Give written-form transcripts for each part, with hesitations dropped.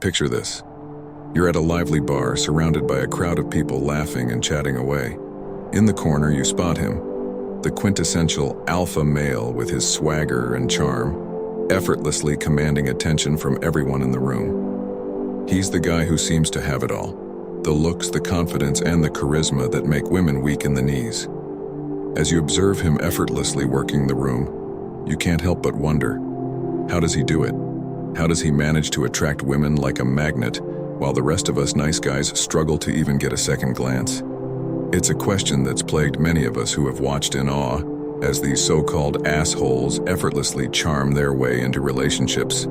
Picture this. You're at a lively bar surrounded by a crowd of people laughing and chatting away. In the corner, you spot him, the quintessential alpha male with his swagger and charm, effortlessly commanding attention from everyone in the room. He's the guy who seems to have it all, the looks, the confidence, and the charisma that make women weak in the knees. As you observe him effortlessly working the room, you can't help but wonder, how does he do it? How does he manage to attract women like a magnet, while the rest of us nice guys struggle to even get a second glance? It's a question that's plagued many of us who have watched in awe as these so-called assholes effortlessly charm their way into relationships,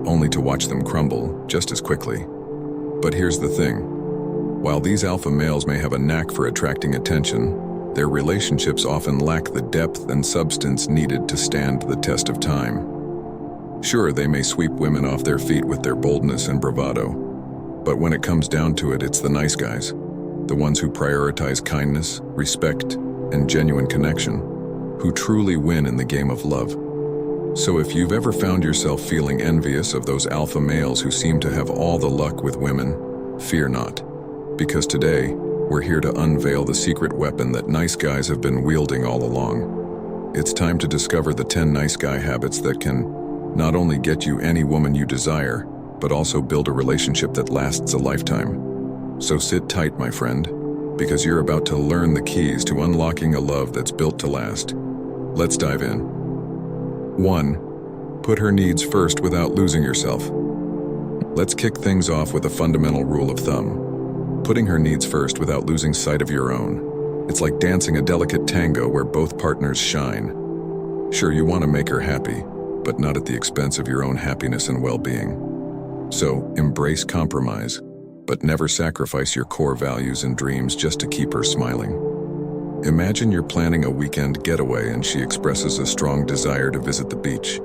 only to watch them crumble just as quickly. But here's the thing. While these alpha males may have a knack for attracting attention, their relationships often lack the depth and substance needed to stand the test of time. Sure, they may sweep women off their feet with their boldness and bravado, but when it comes down to it, it's the nice guys, the ones who prioritize kindness, respect, and genuine connection, who truly win in the game of love. So if you've ever found yourself feeling envious of those alpha males who seem to have all the luck with women, fear not, because today, we're here to unveil the secret weapon that nice guys have been wielding all along. It's time to discover the 10 nice guy habits that can not only get you any woman you desire, but also build a relationship that lasts a lifetime. So sit tight, my friend, because you're about to learn the keys to unlocking a love that's built to last. Let's dive in. 1. Put her needs first without losing yourself. Let's kick things off with a fundamental rule of thumb. Putting her needs first without losing sight of your own. It's like dancing a delicate tango where both partners shine. Sure, you want to make her happy, but not at the expense of your own happiness and well-being. So, embrace compromise, but never sacrifice your core values and dreams just to keep her smiling. Imagine you're planning a weekend getaway and she expresses a strong desire to visit the beach.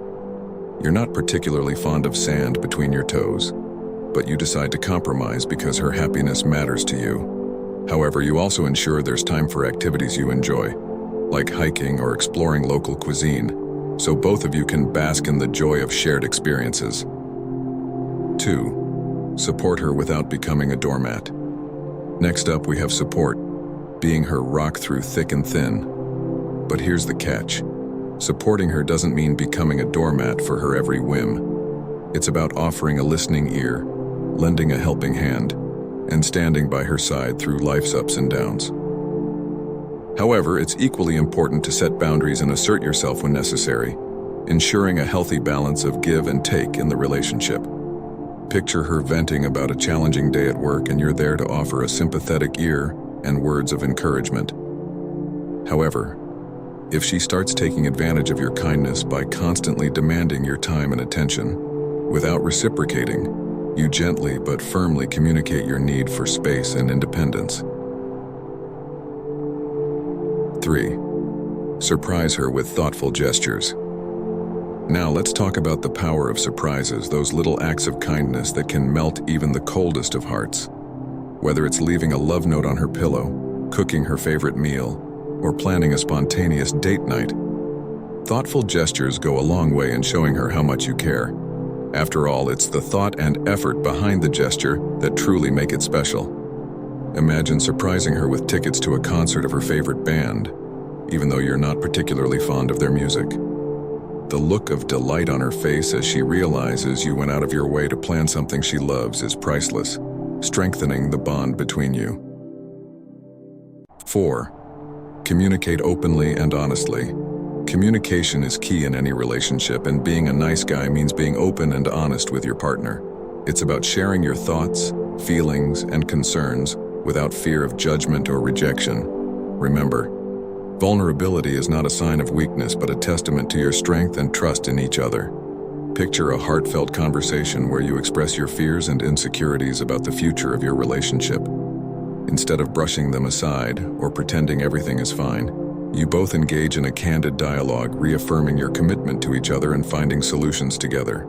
You're not particularly fond of sand between your toes, but you decide to compromise because her happiness matters to you. However, you also ensure there's time for activities you enjoy, like hiking or exploring local cuisine, so both of you can bask in the joy of shared experiences. 2. Support her without becoming a doormat. Next up, we have support, being her rock through thick and thin. But here's the catch. Supporting her doesn't mean becoming a doormat for her every whim. It's about offering a listening ear, lending a helping hand, and standing by her side through life's ups and downs. However, it's equally important to set boundaries and assert yourself when necessary, ensuring a healthy balance of give and take in the relationship. Picture her venting about a challenging day at work and you're there to offer a sympathetic ear and words of encouragement. However, if she starts taking advantage of your kindness by constantly demanding your time and attention, without reciprocating, you gently but firmly communicate your need for space and independence. 3. Surprise her with thoughtful gestures. Now let's talk about the power of surprises, those little acts of kindness that can melt even the coldest of hearts. Whether it's leaving a love note on her pillow, cooking her favorite meal, or planning a spontaneous date night, thoughtful gestures go a long way in showing her how much you care. After all, it's the thought and effort behind the gesture that truly make it special. Imagine surprising her with tickets to a concert of her favorite band, even though you're not particularly fond of their music. The look of delight on her face as she realizes you went out of your way to plan something she loves is priceless, strengthening the bond between you. 4. Communicate openly and honestly. Communication is key in any relationship, and being a nice guy means being open and honest with your partner. It's about sharing your thoughts, feelings, and concerns without fear of judgment or rejection. Remember, vulnerability is not a sign of weakness but a testament to your strength and trust in each other. Picture a heartfelt conversation where you express your fears and insecurities about the future of your relationship. Instead of brushing them aside or pretending everything is fine, you both engage in a candid dialogue, reaffirming your commitment to each other and finding solutions together.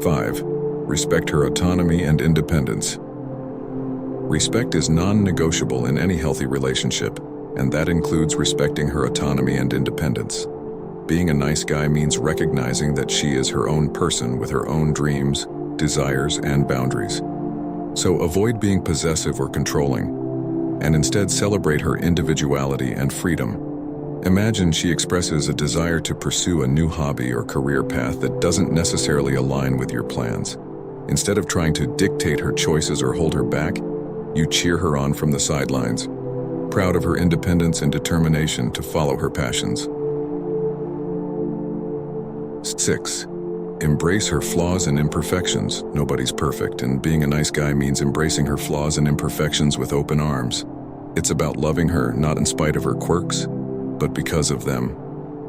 5. Respect her autonomy and independence. Respect is non-negotiable in any healthy relationship, and that includes respecting her autonomy and Being a nice guy means recognizing that she is her own person with her own dreams, desires, and boundaries. So avoid being possessive or controlling, and instead celebrate her individuality and freedom. Imagine she expresses a desire to pursue a new hobby or career path that doesn't necessarily align with your plans. Instead of trying to dictate her choices or hold her back, you cheer her on from the sidelines, proud of her independence and determination to follow her passions. 6. Embrace her flaws and imperfections. Nobody's perfect, and being a nice guy means embracing her flaws and imperfections with open arms. It's about loving her, not in spite of her quirks, but because of them.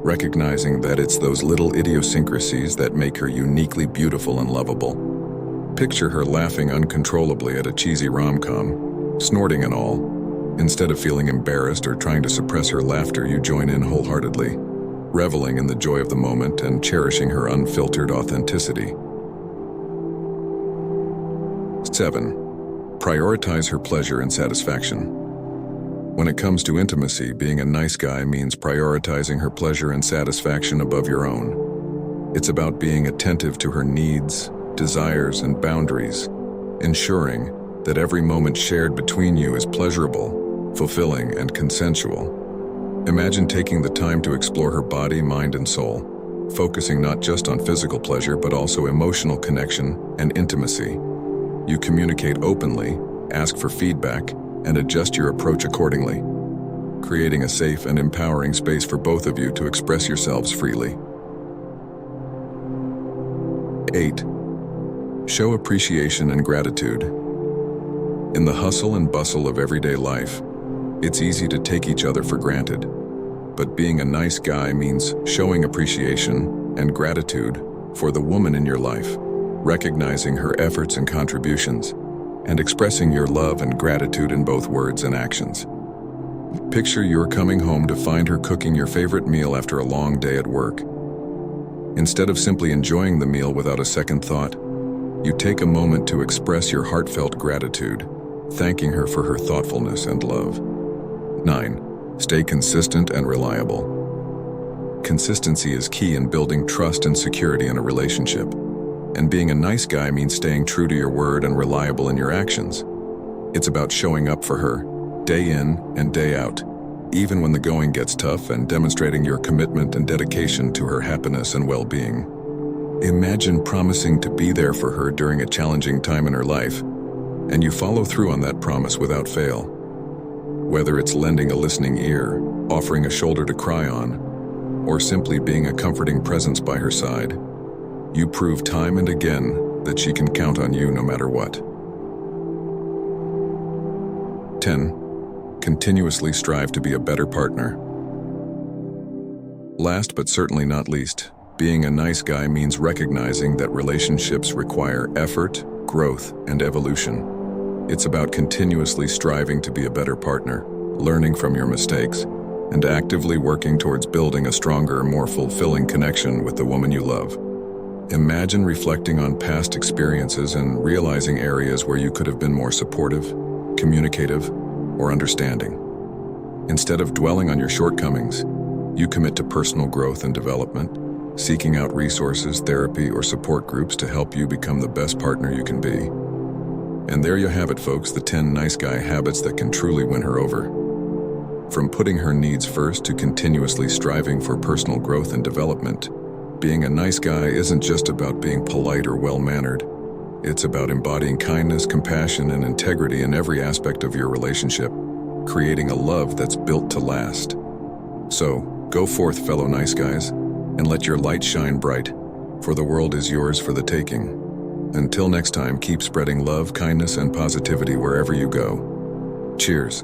Recognizing that it's those little idiosyncrasies that make her uniquely beautiful and lovable. Picture her laughing uncontrollably at a cheesy rom-com, snorting and all. Instead of feeling embarrassed or trying to suppress her laughter, you join in wholeheartedly, reveling in the joy of the moment and cherishing her unfiltered authenticity. 7. Prioritize her pleasure and satisfaction. When it comes to intimacy, being a nice guy means prioritizing her pleasure and satisfaction above your own. It's about being attentive to her needs, desires, and boundaries, ensuring that every moment shared between you is pleasurable, fulfilling, and consensual. Imagine taking the time to explore her body, mind, and soul, focusing not just on physical pleasure but also emotional connection and intimacy. You communicate openly, ask for feedback, and adjust your approach accordingly, creating a safe and empowering space for both of you to express yourselves freely. 8. Show appreciation and gratitude. In the hustle and bustle of everyday life, it's easy to take each other for granted. But being a nice guy means showing appreciation and gratitude for the woman in your life, recognizing her efforts and contributions, and expressing your love and gratitude in both words and actions. Picture you're coming home to find her cooking your favorite meal after a long day at work. Instead of simply enjoying the meal without a second thought, you take a moment to express your heartfelt gratitude, thanking her for her thoughtfulness and love. 9. Stay consistent and reliable. Consistency is key in building trust and security in a relationship. And being a nice guy means staying true to your word and reliable in your actions. It's about showing up for her, day in and day out, even when the going gets tough, and demonstrating your commitment and dedication to her happiness and well-being. Imagine promising to be there for her during a challenging time in her life, and you follow through on that promise without fail. Whether it's lending a listening ear, offering a shoulder to cry on, or simply being a comforting presence by her side, you prove time and again that she can count on you no matter what. 10. Continuously strive to be a better partner. Last but certainly not least, being a nice guy means recognizing that relationships require effort, growth, and evolution. It's about continuously striving to be a better partner, learning from your mistakes, and actively working towards building a stronger, more fulfilling connection with the woman you love. Imagine reflecting on past experiences and realizing areas where you could have been more supportive, communicative, or understanding. Instead of dwelling on your shortcomings, you commit to personal growth and development, seeking out resources, therapy, or support groups to help you become the best partner you can be. And there you have it, folks, the 10 nice guy habits that can truly win her over. From putting her needs first to continuously striving for personal growth and development, being a nice guy isn't just about being polite or well-mannered. It's about embodying kindness, compassion, and integrity in every aspect of your relationship, creating a love that's built to last. So, go forth, fellow nice guys, and let your light shine bright, for the world is yours for the taking. Until next time, keep spreading love, kindness, and positivity wherever you go. Cheers.